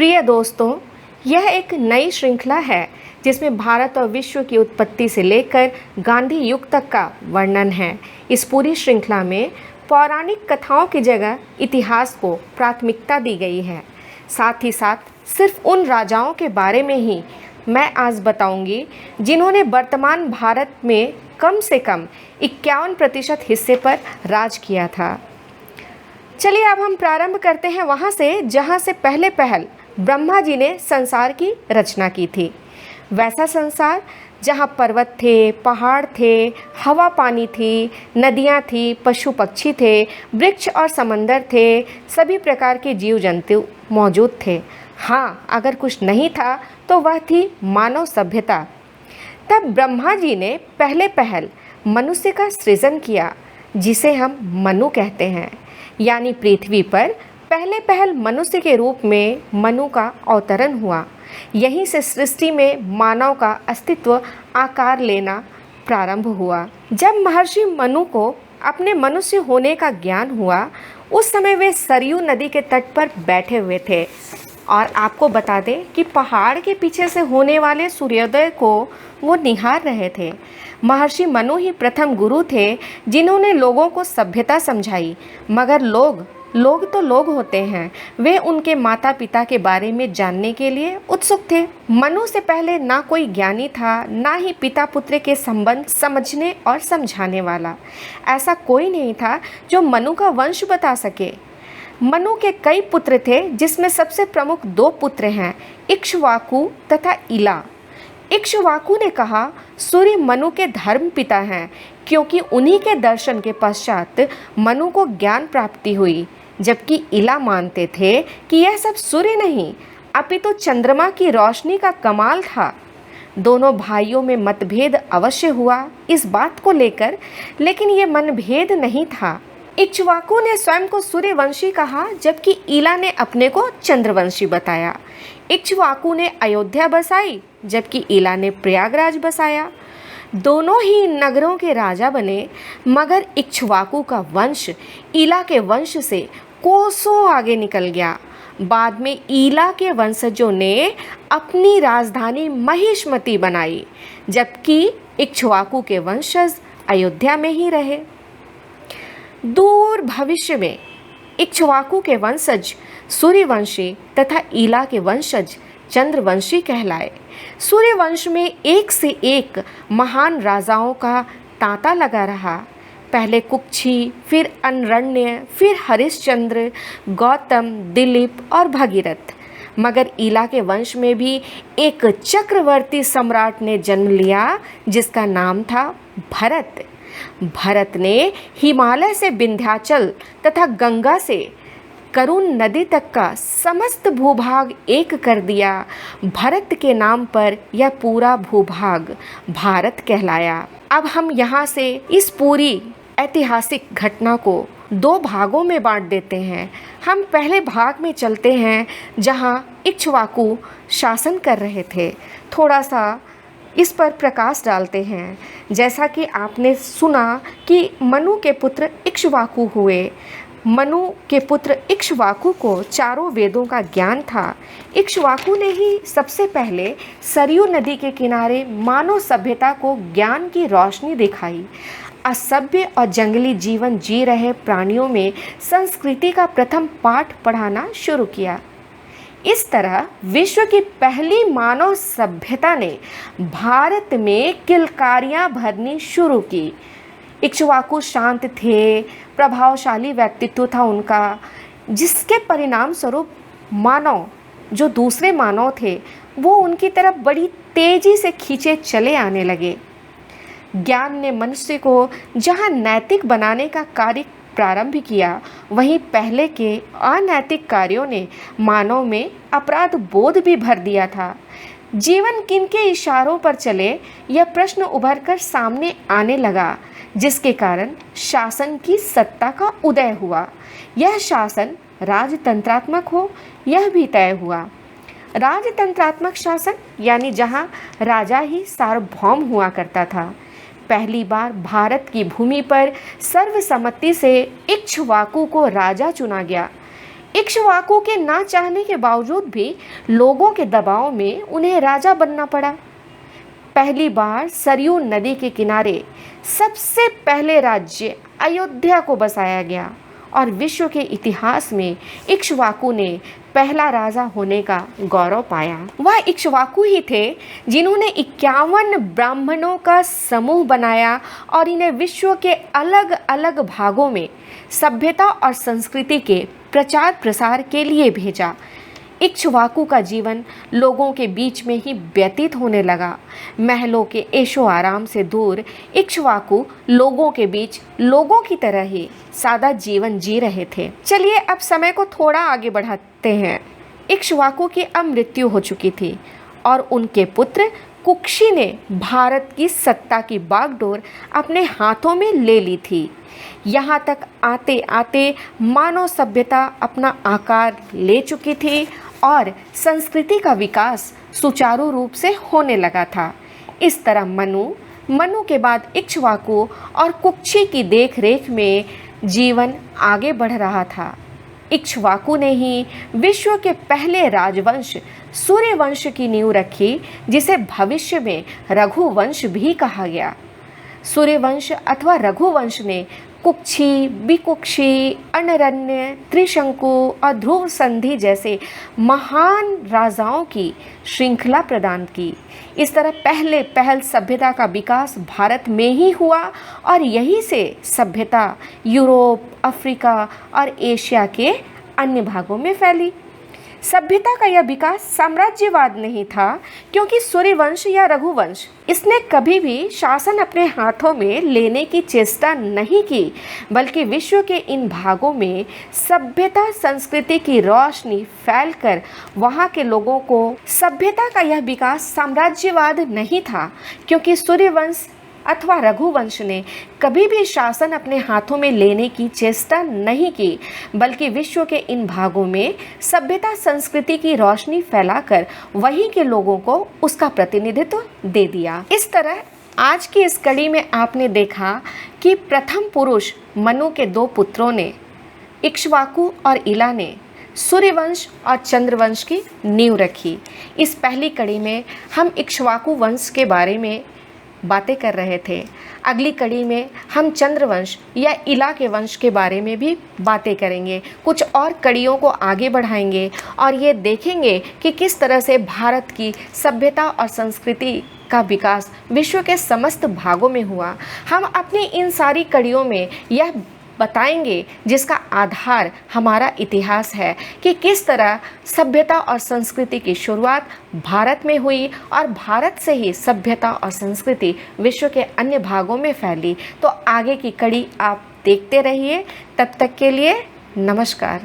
प्रिय दोस्तों, यह एक नई श्रृंखला है जिसमें भारत और विश्व की उत्पत्ति से लेकर गांधी युग तक का वर्णन है। इस पूरी श्रृंखला में पौराणिक कथाओं की जगह इतिहास को प्राथमिकता दी गई है। साथ ही साथ सिर्फ उन राजाओं के बारे में ही मैं आज बताऊंगी जिन्होंने वर्तमान भारत में कम से कम 51% हिस्से पर राज किया था। चलिए अब हम प्रारंभ करते हैं वहाँ से जहाँ से पहले ब्रह्मा जी ने संसार की रचना की थी। वैसा संसार जहाँ पर्वत थे, पहाड़ थे, हवा पानी थी, नदियाँ थी, पशु पक्षी थे, वृक्ष और समंदर थे, सभी प्रकार के जीव जंतु मौजूद थे। हाँ, अगर कुछ नहीं था तो वह थी मानव सभ्यता। तब ब्रह्मा जी ने पहले मनुष्य का सृजन किया, जिसे हम मनु कहते हैं। यानी पृथ्वी पर पहले मनुष्य के रूप में मनु का अवतरण हुआ। यहीं से सृष्टि में मानव का अस्तित्व आकार लेना प्रारंभ हुआ। जब महर्षि मनु को अपने मनुष्य होने का ज्ञान हुआ, उस समय वे सरयू नदी के तट पर बैठे हुए थे और आपको बता दें कि पहाड़ के पीछे से होने वाले सूर्योदय को वो निहार रहे थे। महर्षि मनु ही प्रथम गुरु थे जिन्होंने लोगों को सभ्यता समझाई। मगर लोग तो लोग होते हैं, वे उनके माता पिता के बारे में जानने के लिए उत्सुक थे। मनु से पहले ना कोई ज्ञानी था, ना ही पिता पुत्र के संबंध समझने और समझाने वाला। ऐसा कोई नहीं था जो मनु का वंश बता सके। मनु के कई पुत्र थे, जिसमें सबसे प्रमुख 2 पुत्र हैं, इक्ष्वाकु तथा इला। इक्ष्वाकु ने कहा, सूर्य मनु के धर्म पिता हैं, क्योंकि उन्हीं के दर्शन के पश्चात मनु को ज्ञान प्राप्ति हुई। जबकि इला मानते थे कि यह सब सूर्य नहीं, अपितु चंद्रमा की रोशनी का कमाल था। दोनों भाइयों में मतभेद अवश्य हुआ इस बात को लेकर, लेकिन ये मनभेद नहीं था। इक्ष्वाकु ने स्वयं को सूर्यवंशी कहा, जबकि इला ने अपने को चंद्रवंशी बताया। इक्ष्वाकु ने अयोध्या बसाई, जबकि इला ने प्रयागराज बसाया। दोनों ही नगरों के राजा बने, मगर इक्ष्वाकु का वंश इला के वंश से कोसों आगे निकल गया। बाद में इला के वंशजों ने अपनी राजधानी महिष्मती बनाई, जबकि इक्ष्वाकु के वंशज अयोध्या में ही रहे। दूर भविष्य में इक्ष्वाकु के वंशज सूर्यवंशी तथा इला के वंशज चंद्रवंशी कहलाए। सूर्यवंश में एक से एक महान राजाओं का तांता लगा रहा। पहले कुक्षी, फिर अनरण्य, फिर हरिश्चंद्र, गौतम, दिलीप और भगीरथ। मगर इला के वंश में भी एक चक्रवर्ती सम्राट ने जन्म लिया, जिसका नाम था भरत। भरत ने हिमालय से विंध्याचल तथा गंगा से करुण नदी तक का समस्त भूभाग एक कर दिया। भरत के नाम पर यह पूरा भूभाग भारत कहलाया। अब हम यहाँ से इस पूरी ऐतिहासिक घटना को 2 भागों में बांट देते हैं। हम पहले भाग में चलते हैं जहाँ इक्ष्वाकु शासन कर रहे थे। थोड़ा सा इस पर प्रकाश डालते हैं। जैसा कि आपने सुना कि मनु के पुत्र इक्ष्वाकु हुए। मनु के पुत्र इक्ष्वाकु को चारों वेदों का ज्ञान था। इक्ष्वाकु ने ही सबसे पहले सरयू नदी के किनारे मानव सभ्यता को ज्ञान की रोशनी दिखाई। असभ्य और जंगली जीवन जी रहे प्राणियों में संस्कृति का प्रथम पाठ पढ़ाना शुरू किया। इस तरह विश्व की पहली मानव सभ्यता ने भारत में किलकारियाँ भरनी शुरू की। इक्ष्वाकु शांत थे, प्रभावशाली व्यक्तित्व था उनका, जिसके परिणाम स्वरूप मानव, जो दूसरे मानव थे, वो उनकी तरफ बड़ी तेजी से खींचे चले आने लगे। ज्ञान ने मनुष्य को जहाँ नैतिक बनाने का कार्य प्रारंभ किया, वहीं पहले के अनैतिक कार्यों ने मानव में अपराध बोध भी भर दिया था। जीवन किनके इशारों पर चले, यह प्रश्न उभर कर सामने आने लगा, जिसके कारण शासन की सत्ता का उदय हुआ। यह शासन राजतंत्रात्मक हो, यह भी तय हुआ। राजतंत्रात्मक शासन यानी जहाँ राजा ही सार्वभौम हुआ करता था। पहली बार भारत की भूमि पर सर्वसम्मति से इक्ष्वाकु को राजा चुना गया। इक्ष्वाकु के ना चाहने के बावजूद भी लोगों के दबाव में उन्हें राजा बनना पड़ा। पहली बार सरयू नदी के किनारे सबसे पहले राज्य अयोध्या को बसाया गया और विश्व के इतिहास में इक्ष्वाकु ने पहला राजा होने का गौरव पाया। वह इक्ष्वाकु ही थे जिन्होंने 51 ब्राह्मणों का समूह बनाया और इन्हें विश्व के अलग अलग भागों में सभ्यता और संस्कृति के प्रचार प्रसार के लिए भेजा। इक्ष्वाकु का जीवन लोगों के बीच में ही व्यतीत होने लगा। महलों के ऐशो आराम से दूर इक्ष्वाकु लोगों के बीच लोगों की तरह ही सादा जीवन जी रहे थे। चलिए अब समय को थोड़ा आगे बढ़ाते हैं। इक्ष्वाकु की अब मृत्यु हो चुकी थी और उनके पुत्र कुक्षी ने भारत की सत्ता की बागडोर अपने हाथों में ले ली थी। यहाँ तक आते आते मानव सभ्यता अपना आकार ले चुकी थी और संस्कृति का विकास सुचारू रूप से होने लगा था। इस तरह मनु के बाद इक्ष्वाकु और कुक्षी की देखरेख में जीवन आगे बढ़ रहा था। इक्ष्वाकु ने ही विश्व के पहले राजवंश सूर्यवंश की नींव रखी, जिसे भविष्य में रघुवंश भी कहा गया। सूर्यवंश अथवा रघुवंश ने कुक्षी, बिकुक्षी, अनरण्य, त्रिशंकु और ध्रुव संधि जैसे महान राजाओं की श्रृंखला प्रदान की। इस तरह पहल सभ्यता का विकास भारत में ही हुआ और यहीं से सभ्यता यूरोप, अफ्रीका और एशिया के अन्य भागों में फैली। सभ्यता का यह विकास साम्राज्यवाद नहीं था, क्योंकि सूर्यवंश या रघुवंश इसने कभी भी शासन अपने हाथों में लेने की चेष्टा नहीं की, बल्कि विश्व के इन भागों में सभ्यता संस्कृति की रोशनी फैलकर वहाँ के लोगों को सभ्यता का यह विकास साम्राज्यवाद नहीं था, क्योंकि सूर्यवंश अथवा रघुवंश ने कभी भी शासन अपने हाथों में लेने की चेष्टा नहीं की, बल्कि विश्व के इन भागों में सभ्यता संस्कृति की रोशनी फैलाकर वहीं के लोगों को उसका प्रतिनिधित्व दे दिया। इस तरह आज की इस कड़ी में आपने देखा कि प्रथम पुरुष मनु के दो पुत्रों ने, इक्ष्वाकु और इला ने, सूर्यवंश और चंद्रवंश की नींव रखी। इस पहली कड़ी में हम इक्ष्वाकु वंश के बारे में बातें कर रहे थे। अगली कड़ी में हम चंद्रवंश या इला के वंश के बारे में भी बातें करेंगे। कुछ और कड़ियों को आगे बढ़ाएंगे और ये देखेंगे कि किस तरह से भारत की सभ्यता और संस्कृति का विकास विश्व के समस्त भागों में हुआ। हम अपनी इन सारी कड़ियों में यह बताएंगे जिसका आधार हमारा इतिहास है कि किस तरह सभ्यता और संस्कृति की शुरुआत भारत में हुई और भारत से ही सभ्यता और संस्कृति विश्व के अन्य भागों में फैली। तो आगे की कड़ी आप देखते रहिए। तब तक के लिए नमस्कार।